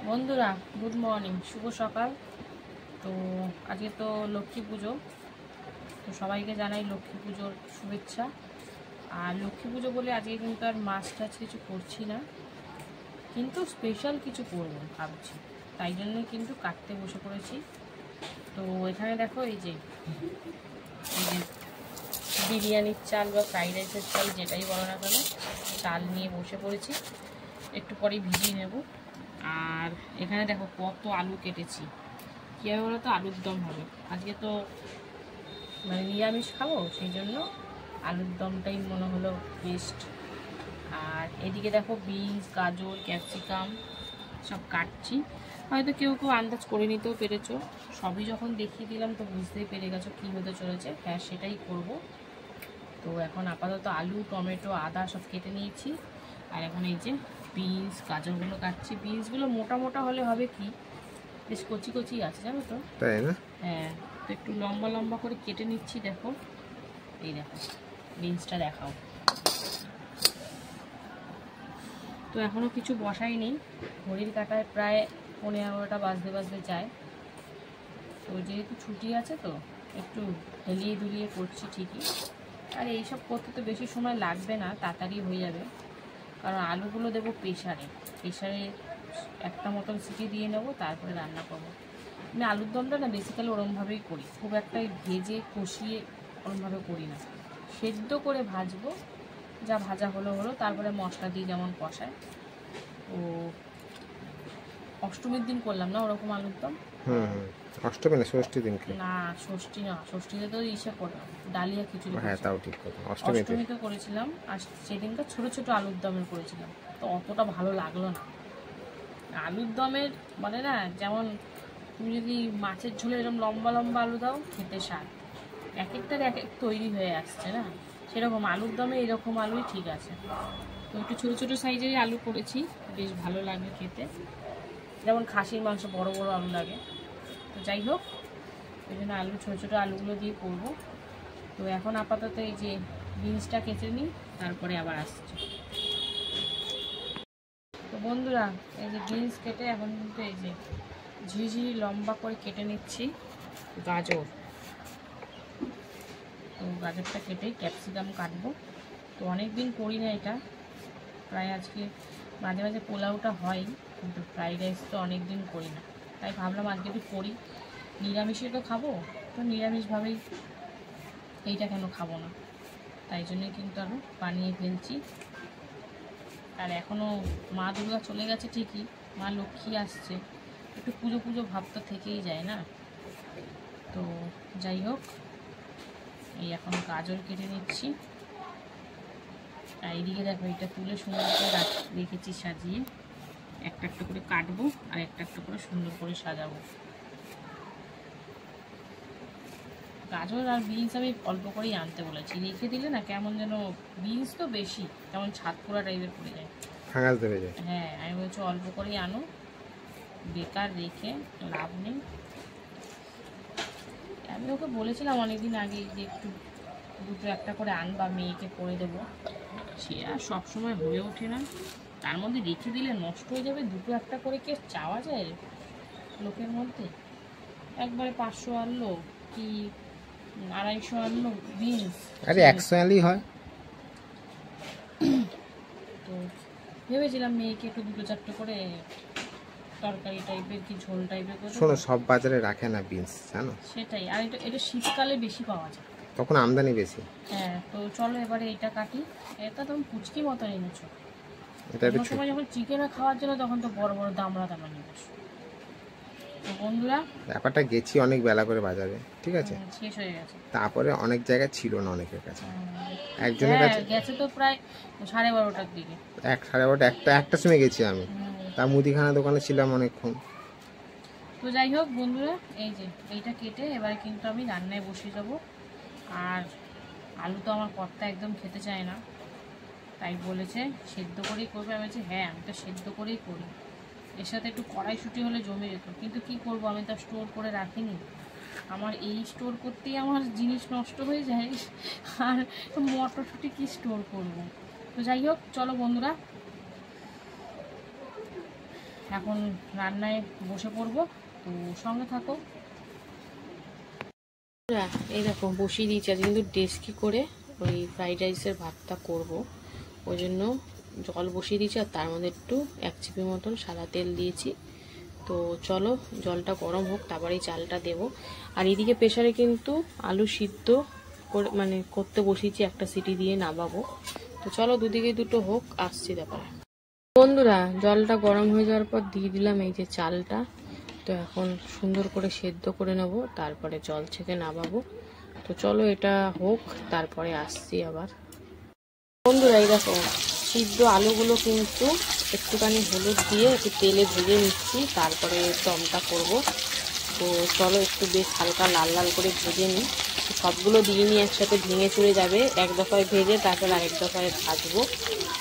বন্ধুরা good morning, শুভ সকাল। তো আজকে তো লক্ষ্মী পুজো, তো সবাইকে জানাই লক্ষ্মী পুজোর শুভেচ্ছা। আর লক্ষ্মী পুজো বলে আজকে কিন্তু আর মাছ টাছ কিছু করছি না, কিন্তু স্পেশাল কিছু করবো ভাবছি, তাই জন্যই কিন্তু কাটতে বসে পড়েছি। তো এখানে দেখো এই যে বিরিয়ানির চাল বা ফ্রাইড রাইসের চাল যেটাই বলো না কেন, চাল নিয়ে বসে পড়েছি, একটু পরেই ভিজিয়ে নেব। আর এখানে দেখো কত আলু কেটেছি, কীভাবে বলো তো আলুর দম হবে আজকে, তো মানে নিরামিষ খাবো, সেই জন্য আলুর দমটাই মনে হলো বেস্ট। আর এদিকে দেখো বিনস, গাজর, ক্যাপসিকাম সব কাটছি। হয়তো কেউ কেউ আন্দাজ করে নিতেও পেরেছো, সবই যখন দেখিয়ে দিলাম তো বুঝতেই পেরে গেছো কী হতে চলেছে। হ্যাঁ, সেটাই করব। তো এখন আপাতত আলু, টমেটো, আদা সব কেটে নিয়েছি। আর এখন এই যে বিনস, গাজরগুলো কাটছি। বিনসগুলো মোটা মোটা হলে হবে কি, বেশ কচি কচি আছে জানো তো, তাই না? হ্যাঁ, তো একটু লম্বা লম্বা করে কেটে নিচ্ছি। দেখো এই দেখো বিনসটা দেখাও। তো এখনও কিছু বসাইনি, ঘড়ির কাঁটায় প্রায় 11:30 বাজতে বাজতে যায়। তো যেহেতু ছুটি আছে তো একটু হেলিয়ে দুলিয়ে করছি ঠিকই। আর এইসব করতে তো বেশি সময় লাগবে না, তাড়াতাড়ি হয়ে যাবে। কারণ আলুগুলো দেবো প্রেশারে একটা মতন সিটি দিয়ে নেবো, তারপরে রান্না করবো। আমি আলুর দমটা না বেসিক্যালি ওরমভাবেই করি, খুব একটা ভেজে কষিয়ে ওরমভাবে করি না, সেদ্ধ করে ভাজবো, যা ভাজা হলো হলো, তারপরে মশলা দিয়ে যেমন কষায়। ও অষ্টমীর দিন করলাম না ওরকম আলুর দম। অষ্টমী না ষষ্ঠী দিনকে? না ষষ্ঠী না, ষষ্ঠীতে তো ইসে করলাম ডালিয়া খিচুড়ি। হ্যাঁ, তাও ঠিক কথা, অষ্টমীতে করেছিলাম। আর সেদিনটা ছোট ছোট আলুর দমের করেছিলাম, তো অতটা ভালো লাগলো না আলুর দমের। মানে না, যেমন তুমি যদি মাছের ঝোলে এরকম লম্বা লম্বা আলু দাও, খেতে স্বাদ এক একটার এক এক তৈরি হয়ে আসছে না, সেরকম আলুর দমে এরকম আলুই ঠিক আছে। তো একটু ছোটো ছোটো সাইজেরই আলু করেছি, বেশ ভালো লাগে খেতে, যেমন খাসির মাংস বড় বড় আলু লাগে। তো যাই হোক, ওই জন্য আলু ছোটো ছোটো আলুগুলো দিয়ে করবো। তো এখন আপাতত এই যে বিনসটা কেটে নিই, তারপরে আবার আসছে। তো বন্ধুরা এই যে বিনস কেটে এখন কিন্তু এই যে ঝিরিঝিরি লম্বা করে কেটে নিচ্ছি গাজর। তো গাজরটা কেটেই ক্যাপসিকাম কাটবো। তো অনেক দিন করি না এটা, প্রায় আজকে মাঝে মাঝে পোলাওটা হয়, কিন্তু ফ্রাইড রাইস তো অনেক দিন করি না, তাই ভাবলাম আজকে একটু করি। নিরামিষে তো খাবো, তো নিরামিষভাবেই এইটা কেন খাবো না, তাই জন্যই কিন্তু আরও বানিয়ে ফেলছি। আর এখনও মা দুর্গা চলে গেছে ঠিকই, মা লক্ষ্মী আসছে, একটু পুজো পুজো ভাব তো থেকেই যায় না। তো যাই হোক, এই এখন গাজর কেটে নিচ্ছি। আর এইদিকে দেখো এটা তুলে সুন্দর করে রেখেছি সাজিয়ে, একটা একটা করে কাটবো আর একটা একটা করে সুন্দর করে সাজাবো। গাজর আর বিনস আমি অল্প করেই আনতে বলেছি, রেখে দিলে না কেমন যেন, বিনস তো বেশি কেমন ছাদপোড়া টাইপের পড়ে যায়, ফাঙ্গাস ধরে যায়। হ্যাঁ, আমি বলছি অল্প করেই আনো, বেকার রেখে লাভ নেই। আমি ওকে বলেছিলাম অনেকদিন আগে যে একটু দুটো একটা করে আনবা, মেয়েকে করে দেবো, সে আর সবসময় হয়ে ওঠে না। তার মধ্যে রেখে দিলে নষ্ট হয়ে যাবে, দুটো একটা করে কে চাওয়া যায় লোকের মধ্যে? একবারে 500 আনলো কি 250 আনলো বিনস, আরে 100 আনলেই হয়। তো ভেবেছিলাম মেয়েকে একটু দুটো চারটে করে তরকারি টাইপের কি ঝোল টাইপের করে। শোনো, সব বাজারে রাখে না বিনস, জানো? সেটাই, আর এটা শীতকালে বেশি পাওয়া যায়, তখন আমদানি বেশি। হ্যাঁ। তো চলো এবারে এটা কাটি। এটা তুমি পুচকি মতো এনেছো, এটা একটু সময় যখন চিকেনে খাওয়ার জন্য তখন তো বড় বড় দামড়া নিয়ে বসো। তো বন্ধুরা ব্যাপারটা গেছি অনেক বেলা করে বাজারে, ঠিক আছে, শেষ হয়ে গেছে। তারপরে অনেক জায়গায় ছিল না অনেকের কাছে, একজনের কাছে গেছে তো প্রায় 12:30টার দিকে, 12:30 একটা সময় গেছি আমি, তার মুদিখানা দোকানে ছিলাম অনেকক্ষণ। তো যাই হোক বন্ধুরা, এই যে এইটা কেটে এবারে কিন্তু আমি রান্নায় বসে যাব। আর আলু তো আমার কর্তা একদম খেতে চায় না, তাই বলেছে সেদ্ধ করেই করবে। আমি বলছি হ্যাঁ, আমি তো সেদ্ধ করেই করি, এর সাথে একটু কড়াইশুঁটি হলে জমে যেত, কিন্তু কি করব, আমি তো স্টোর করে রাখিনি। আমার এই স্টোর করতেই আমার জিনিস নষ্ট হয়ে যায়, আর মটরশুঁটি কি স্টোর করব। তো যাই হোক চলো বন্ধুরা, এখন রান্নায় বসে পড়বো, তো সঙ্গে থাকো। এই দেখো বসিয়ে দিয়েছি, আজ কিন্তু ডেস্কি করে ওই ফ্রাইড রাইসের ভাতটা করব, ওই জন্য জল বসিয়ে দিয়েছি। আর তার মধ্যে একটু 1 চিপি মতন সাদা তেল দিয়েছি। তো চলো জলটা গরম হোক, তারপরেই চালটা দেব। আর এদিকে প্রেসারে কিন্তু আলু সিদ্ধ করে মানে করতে বসিয়েছি, একটা সিটি দিয়ে নামাবো। তো চলো দুদিকে দুটো হোক, আসছি তারপরে। বন্ধুরা জলটা গরম হয়ে যাওয়ার পর দিয়ে দিলাম এই যে চালটা। তো এখন সুন্দর করে সেদ্ধ করে নেব, তারপরে জল ছেঁকে নামাবো। তো চলো এটা হোক, তারপরে আসছি আবার। বন্ধুরা এই দেখো সিদ্ধ আলুগুলো কিন্তু একটুখানি হলুদ দিয়ে একটু তেলে ভেজে নিচ্ছি, তারপরে দমটা করব। তো চলো একটু বেশ হালকা লাল লাল করে ভেজে নিই। সবগুলো দিয়ে নিয়ে একসাথে ভেঙে চুড়ে যাবে, এক দফায় ভেজে তারপর আরেক দফায় ভাজবো।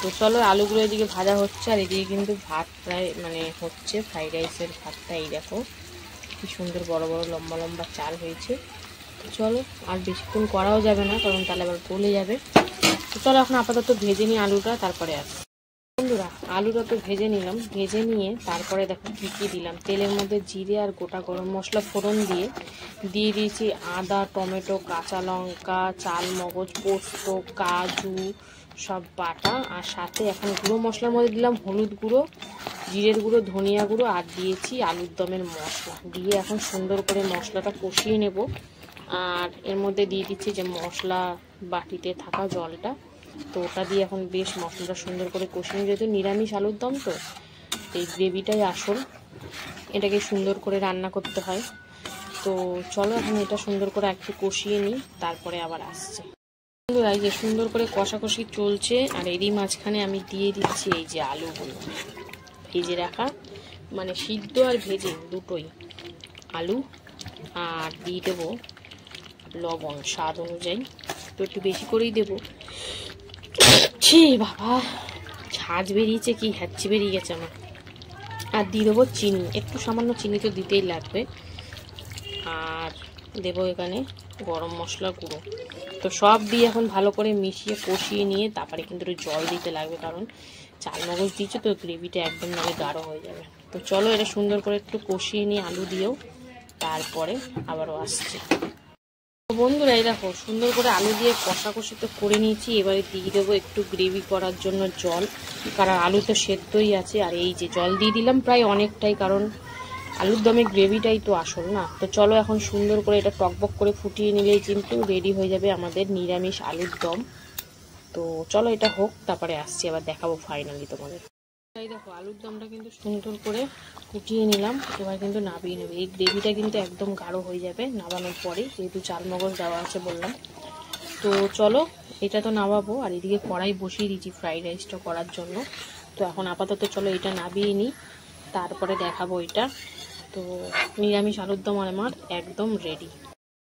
তো চলো আলুগুলো এদিকে ভাজা হচ্ছে, আর এদিকে কিন্তু ভাত প্রায় মানে হচ্ছে, ফ্রাইড রাইসের ভাতটা। এই দেখো কি সুন্দর বড় বড় লম্বা লম্বা চাল হয়েছে। তো চলো আর বেশিক্ষণ করাও যাবে না, কারণ তাহলে আবার গলে যাবে। তো চলো এখন আপাতত ভেজে নিই আলুটা, তারপরে আসি। বন্ধুরা আলুটা তো ভেজে নিলাম, ভেজে নিয়ে তারপরে দেখো কী কী দিলাম। তেলের মধ্যে জিরে আর গোটা গরম মশলা ফোড়ন দিয়ে দিয়েছি আদা, টমেটো, কাঁচা লঙ্কা, চাল মগজ, পোস্ত, কাজু সব বাটা। আর সাথে এখন গুঁড়ো মশলার মধ্যে দিলাম হলুদ গুঁড়ো, জিরের গুঁড়ো, ধনিয়া গুঁড়ো, আর দিয়েছি আলুর দমের মশলা। দিয়ে এখন সুন্দর করে মশলাটা কষিয়ে নেব। আর এর মধ্যে দিয়ে দিচ্ছি যে মশলা বাটিতে থাকা জলটা। তো ওটা দিয়ে এখন বেশ মশলাটা সুন্দর করে কষিয়ে, যেহেতু নিরামিষ আলুর দম তো এই গ্রেভিটাই আসল, এটাকে সুন্দর করে রান্না করতে হয়। তো চলো এখন এটা সুন্দর করে একটু কষিয়ে নিই, তারপরে আবার আসছে। বন্ধুরা এই যে সুন্দর করে কষাকষি চলছে, আর এরই মাঝখানে আমি দিয়ে দিচ্ছি এই যে আলুগুলো ভেজে রাখা, মানে সিদ্ধ আর ভেজে দুটোই আলু। আর দিয়ে দেবো লবণ স্বাদ অনুযায়ী, তো একটু বেশি করেই দেবো। ছি বাবা ঝাঁজ বেরিয়েছে, কি হ্যাচ্ছি বেরিয়ে গেছে আমার। আর দিয়ে দেবো চিনি, একটু সামান্য চিনি তো দিতেই লাগবে। আর দেবো এখানে গরম মশলা গুঁড়ো। তো সব দিয়ে এখন ভালো করে মিশিয়ে কষিয়ে নিয়ে তারপরে কিন্তু একটু জল দিতে লাগবে, কারণ চাল মগজ দিয়েছে তো গ্রেভিটা একদম নামে গাঢ় হয়ে যাবে। তো চলো এটা সুন্দর করে একটু কষিয়ে নিয়ে আলু দিয়েও, তারপরে আবারও আসছে। বন্ধুরা এই দেখো সুন্দর করে আলু দিয়ে কষাকষি তো করে নিয়েছি, এবারে দিয়ে দেবো একটু গ্রেভি করার জন্য জল, কারণ আলু তো সেদ্ধই আছে। আর এই যে জল দিয়ে দিলাম প্রায় অনেকটাই, কারণ আলুর দমে গ্রেভিটাই তো আসল না। তো চলো এখন সুন্দর করে এটা টকবক করে ফুটিয়ে নিলেই কিন্তু রেডি হয়ে যাবে আমাদের নিরামিষ আলুর দম। তো চলো এটা হোক, তারপরে আসছি আবার দেখাবো ফাইনালি তোমাদের। এই দেখো আলুর দমটা কিন্তু সুন্দর করে ফুটিয়ে নিলাম, এবার কিন্তু নামিয়ে নেবে। এই গ্রেভিটা কিন্তু একদম গাঢ় হয়ে যাবে নামানোর পরে, যেহেতু চাল মগজ দেওয়া আছে বললাম। তো চলো এটা তো নামাবো, আর এদিকে কড়াই বসিয়ে দিয়েছি ফ্রাইড রাইসটা করার জন্য। তো এখন আপাতত চলো এটা নামিয়ে নিই, তারপরে দেখাবো এটা। তো নিরামিষ আলুর দম আমার একদম রেডি।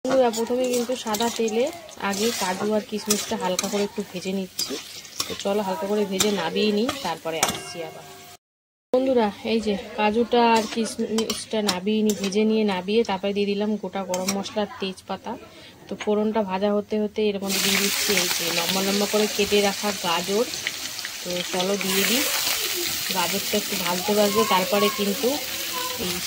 বন্ধুরা প্রথমে কিন্তু সাদা তেলে আগে কাজু আর কিশমিশটা হালকা করে একটু ভেজে নিচ্ছি। তো চলো হালকা করে ভেজে নামিয়ে নিই, তারপরে আসছি আবার। বন্ধুরা এই যে কাজুটা আর কিশমিশটা নাবিয়ে ভেজে নিয়ে নাবিয়ে তারপরে দিয়ে দিলাম গোটা গরম মশলা আর তেজপাতা। তো ফোড়নটা ভাজা হতে হতে এর মধ্যে দিয়ে দিচ্ছি এই যে লম্বা লম্বা করে কেটে রাখা গাজর। তো চলো দিয়ে দিই, গাজরটা একটু ভাজতে ভাজতে তারপরে কিন্তু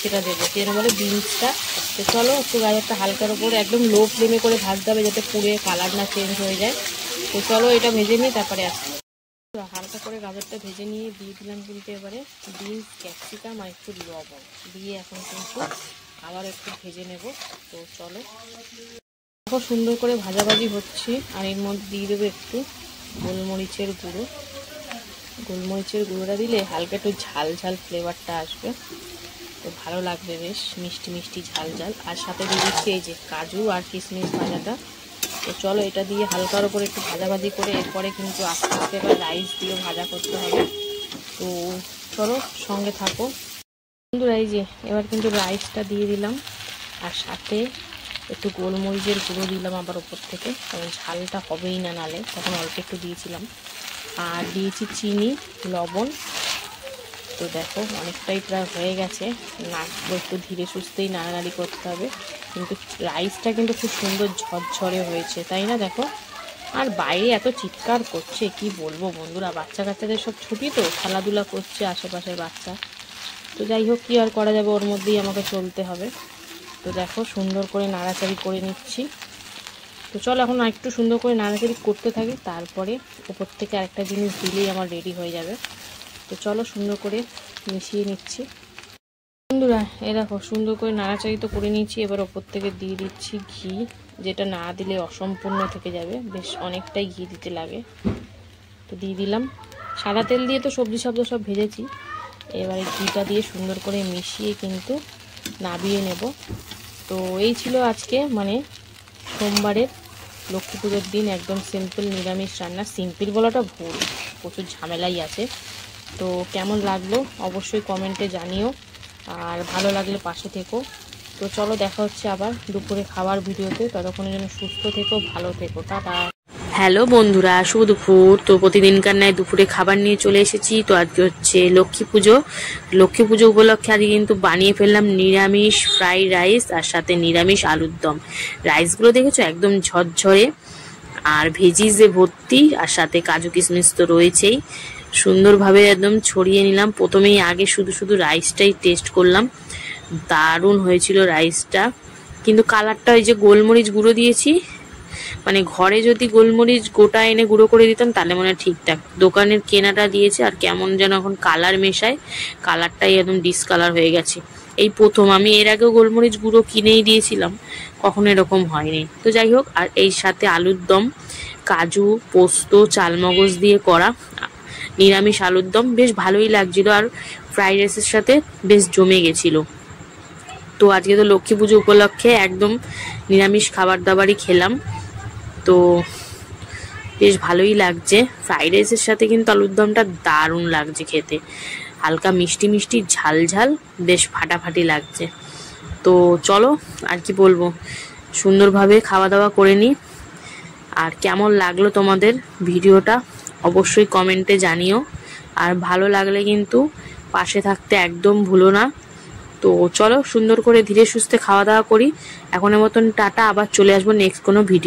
সেটা দেবো, যেটা বলে বিনসটা। তো চলো একটু গাজরটা হালকার উপরে একদম লো ফ্লেমে করে ভাজতে হবে, যাতে পুড়ে কালার না চেঞ্জ হয়ে যায়। তো চলো এটা ভেজে নিই, তারপরে আসছি। হালকা করে গাজরটা ভেজে নিয়ে দিয়ে দিলাম কিন্তু এবারে বিনস, ক্যাপসিকাম আর একটু লবণ দিয়ে এখন কিন্তু আবার একটু ভেজে নেব। তো চলো খুব সুন্দর করে ভাজাভাজি হচ্ছে, আর এর মধ্যে দিয়ে দেবো একটু গোলমরিচের গুঁড়ো। গোলমরিচের গুঁড়োটা দিলে হালকা একটু ঝাল ঝাল ফ্লেভারটা আসবে, তো ভালো লাগবে, বেশ মিষ্টি মিষ্টি ঝাল ঝাল। আর সাথে দিয়ে দিচ্ছি এই যে কাজু আর কিশমিশ ভাজাটা। তো চলো এটা দিয়ে হালকার উপরে একটু ভাজাভাজি করে এরপরে কিন্তু আস্তে আস্তে এবার রাইস দিয়ে ভাজা করতে হবে। তো চলো সঙ্গে থাকো বন্ধুরা। এই যে এবার কিন্তু রাইসটা দিয়ে দিলাম, আর সাথে একটু গোলমরিচের গুঁড়ো দিলাম আবার উপর থেকে, কারণ ঝালটা হবেই না নালে, তখন অল্প একটু দিয়েছিলাম। আর দিয়েছি চিনি, লবণ। তো দেখো অনেকটাই প্রায় হয়ে গেছে, নাড়বো একটু ধীরে সুস্থেই নাড়ানাড়ি করতে হবে। কিন্তু রাইসটা কিন্তু খুব সুন্দর ঝরঝরে হয়েছে, তাই না? দেখো আর বাইরে এত চিৎকার করছে কি বলবো বন্ধুরা, বাচ্চা কাচ্চাদের সব ছুটি তো খেলাধুলা করছে আশেপাশের বাচ্চা। তো যাই হোক, কি আর করা যাবে, ওর মধ্যেই আমাকে চলতে হবে। তো দেখো সুন্দর করে নাড়াচাড়ি করে নিচ্ছি। তো চলো এখন একটু সুন্দর করে নাড়াচাড়ি করতে থাকি, তারপরে ওপর থেকে আরেকটা জিনিস দিলেই আমার রেডি হয়ে যাবে। তো চলো সুন্দর করে মিশিয়ে নিচ্ছি। বন্ধুরা এ দেখো সুন্দর করে নাড়াচাড়ি তো করে নিয়েছি, এবার ওপর থেকে দিয়ে দিচ্ছি ঘি, যেটা না দিলে অসম্পূর্ণ থেকে যাবে, বেশ অনেকটাই ঘি দিতে লাগে। তো দিয়ে দিলাম। সাদা তেল দিয়ে তো সবজি সব ভেজেছি, এবারে ঘিটা দিয়ে সুন্দর করে মিশিয়ে কিন্তু নাবিয়ে নেব। তো এই ছিল আজকে মানে সোমবারের লক্ষ্মী পুজোর দিন একদম সিম্পল নিরামিষ রান্না। সিম্পল বলাটা ভুল, প্রচুর ঝামেলাই আছে। তো কেমন লাগলো অবশ্যই কমেন্টে জানিও, আর ভালো লাগলে পাশে থেকো। তো চলো দেখা হচ্ছে আবার দুপুরে খাবার ভিডিওতে, ততক্ষণের জন্য সুস্থ থেকো, ভালো থেকো, টাটা। হ্যালো বন্ধুরা, শুভ দুপুর। তো প্রতিদিনকার ন্যায় দুপুরে খাবার নিয়ে চলে এসেছি। তো আজকে হচ্ছে লক্ষ্মী পুজো। লক্ষ্মী পুজো উপলক্ষে আজকে কিন্তু বানিয়ে ফেললাম নিরামিষ ফ্রাইড রাইস, আর সাথে নিরামিষ আলুর দম। রাইসগুলো দেখেছো একদম ঝরঝরে, আর ভেজিসে ভর্তি, আর সাথে কাজু কিশমিশ তো রয়েছেই। সুন্দরভাবে একদম ছড়িয়ে নিলাম। প্রথমেই আগে শুধু রাইসটাই টেস্ট করলাম, দারুণ হয়েছিল রাইসটা। কিন্তু কালারটা ওই যে গোলমরিচ গুঁড়ো দিয়েছি, মানে ঘরে যদি গোলমরিচ গোটা এনে গুঁড়ো করে দিতাম তাহলে মনে হয় ঠিকঠাক, দোকানের কেনাটা দিয়েছে আর কেমন যেন এখন কালার মেশায়, কালারটাই একদম ডিসকালার হয়ে গেছে। এই প্রথম, আমি এর আগেও গোলমরিচ গুঁড়ো কিনেই দিয়েছিলাম, কখনো এরকম হয়নি। তো যাই হোক, আর এই সাথে আলুর দম, কাজু পোস্ত চালমগজ দিয়ে করা নিরামিষ আলুর দম, বেশ ভালোই লাগছিল, আর ফ্রাইড রাইসের সাথে বেশ জমে গেছিল। তো আজকে তো লক্ষ্মী পুজো উপলক্ষে একদম নিরামিষ খাবার দাবারই খেলাম। তো বেশ ভালোই লাগছে, ফ্রাইড রাইসের সাথে কিন্তু আলুর দমটা দারুণ লাগছে খেতে, হালকা মিষ্টি মিষ্টি ঝাল ঝাল, বেশ ফাটাফাটি লাগছে। তো চলো আর কি বলবো, সুন্দরভাবে খাওয়া দাওয়া করে নিই। আর কেমন লাগলো তোমাদের ভিডিওটা অবশ্যই কমেন্টে জানিও, আর ভালো লাগলে কিন্তু পাশে থাকতে একদম ভুলো না। তো চলো সুন্দর করে ধীরে সুস্থে খাওয়া দাওয়া করি। এখনের মতন টাটা, আবার চলে আসবো নেক্সট কোনো ভিডিও।